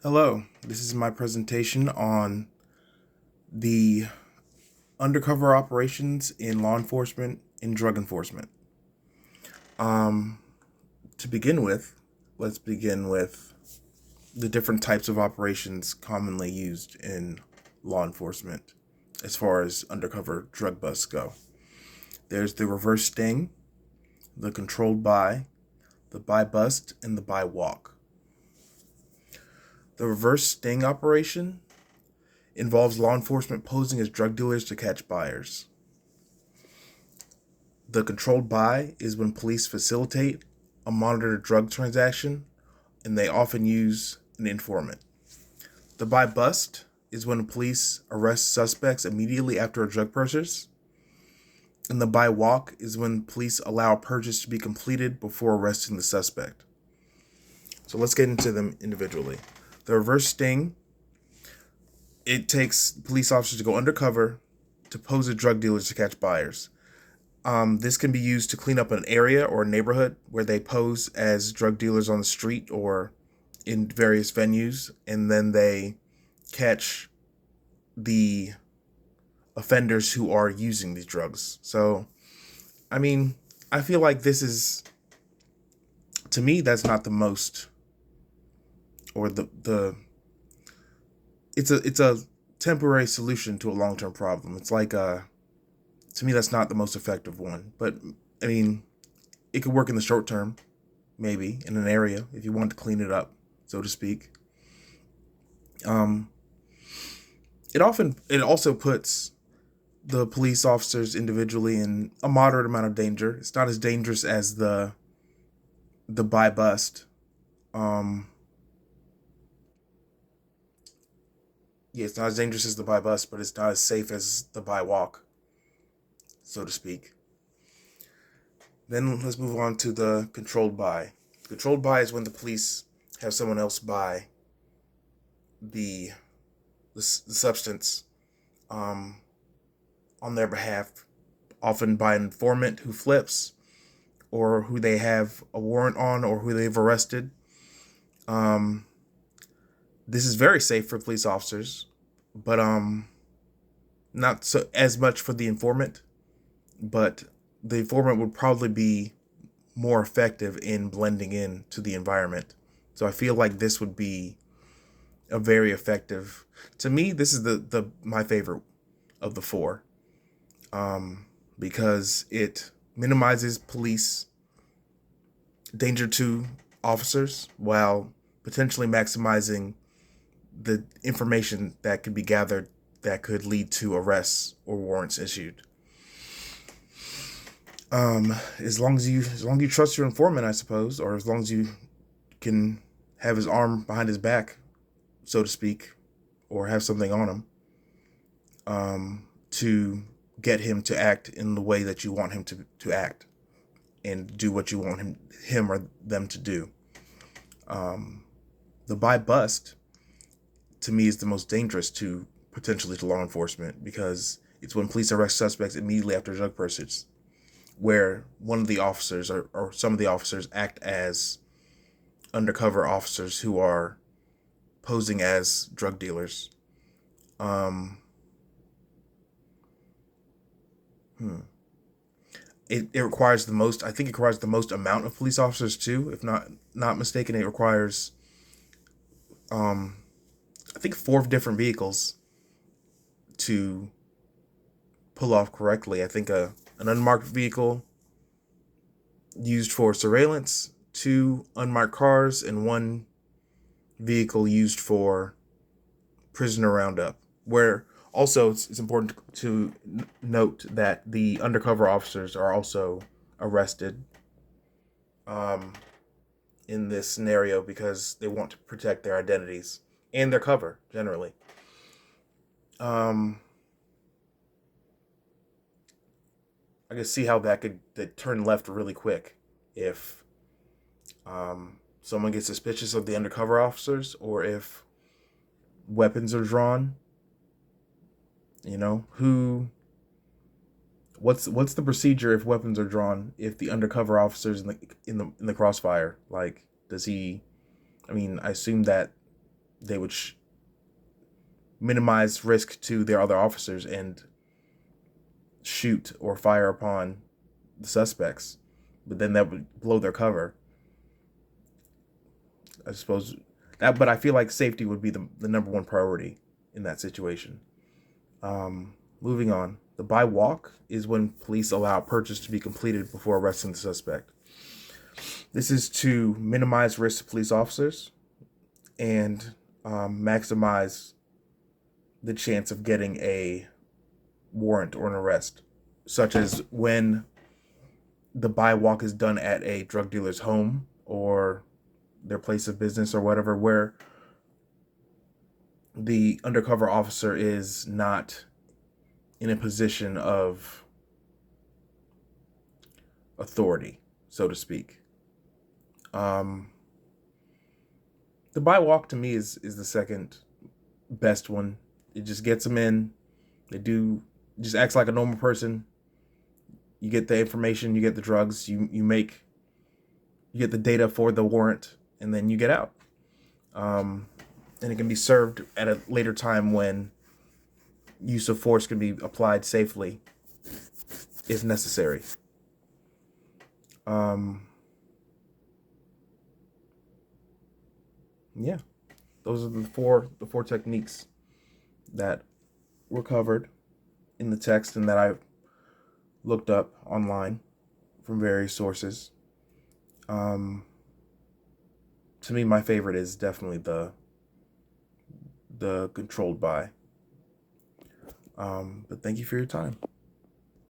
Hello, this is my presentation on the undercover operations in law enforcement and drug enforcement. Um, to begin with, let's begin with the different types of operations commonly used in law enforcement as far as undercover drug busts go. There's the reverse sting, the controlled buy, the buy bust, and the buy walk. The reverse sting operation involves law enforcement posing as drug dealers to catch buyers. The controlled buy is when police facilitate a monitored drug transaction, and they often use an informant. The buy bust is when police arrest suspects immediately after a drug purchase. And the buy walk is when police allow a purchase to be completed before arresting the suspect. So let's get into them individually. The reverse sting, it takes police officers to go undercover to pose as drug dealers to catch buyers. This can be used to clean up an area or a neighborhood where they pose as drug dealers on the street or in various venues, and then they catch the offenders who are using these drugs. So, I feel like this is, to me, that's not the most, or it's a temporary solution to a long-term problem. It's like to me, that's not the most effective one. But it could work in the short term, maybe in an area if you want to clean it up, so to speak. It also puts the police officers individually in a moderate amount of danger. It's not as dangerous as the buy bust. It's not as dangerous as the buy bust, but it's not as safe as the buy walk, so to speak. Then let's move on to the controlled buy. Controlled buy is when the police have someone else buy the substance on their behalf, often by an informant who flips, or who they have a warrant on, or who they've arrested. This is very safe for police officers, but not so as much for the informant. But the informant would probably be more effective in blending in to the environment. So I feel like this would be a very effective. To me, this is the my favorite of the four, because it minimizes police danger to officers while potentially maximizing the information that could be gathered that could lead to arrests or warrants issued. As long as you trust your informant, I suppose, or as long as you can have his arm behind his back, so to speak, or have something on him, to get him to act in the way that you want him to act and do what you want him or them to do. The buy bust, to me, is the most dangerous potentially to law enforcement, because it's when police arrest suspects immediately after drug purchase, where one of the officers or some of the officers act as undercover officers who are posing as drug dealers. It requires the most. I think it requires the most amount of police officers too, if not mistaken. It requires, I think, 4 different vehicles to pull off correctly. I think an unmarked vehicle used for surveillance, 2 unmarked cars, and 1 vehicle used for prisoner roundup. Where also it's important to note that the undercover officers are also arrested in this scenario because they want to protect their identities and their cover generally. I can see how that could turn left really quick if someone gets suspicious of the undercover officers, or if weapons are drawn. Who? What's the procedure if weapons are drawn? If the undercover officer's in the crossfire, like, does he? I assume that they would minimize risk to their other officers and shoot or fire upon the suspects, but then that would blow their cover. I suppose that, but I feel like safety would be the number one priority in that situation. Moving on, the by walk is when police allow purchase to be completed before arresting the suspect. This is to minimize risk to police officers and maximize the chance of getting a warrant or an arrest, such as when the buy walk is done at a drug dealer's home or their place of business or whatever, where the undercover officer is not in a position of authority, so to speak. The buy walk to me is the second best one. It just gets them in. They do just acts like a normal person. You get the information, you get the drugs, you get the data for the warrant, and then you get out. And it can be served at a later time when use of force can be applied safely if necessary. Yeah, those are the four techniques that were covered in the text and that I looked up online from various sources. To me, my favorite is definitely the controlled by. But thank you for your time.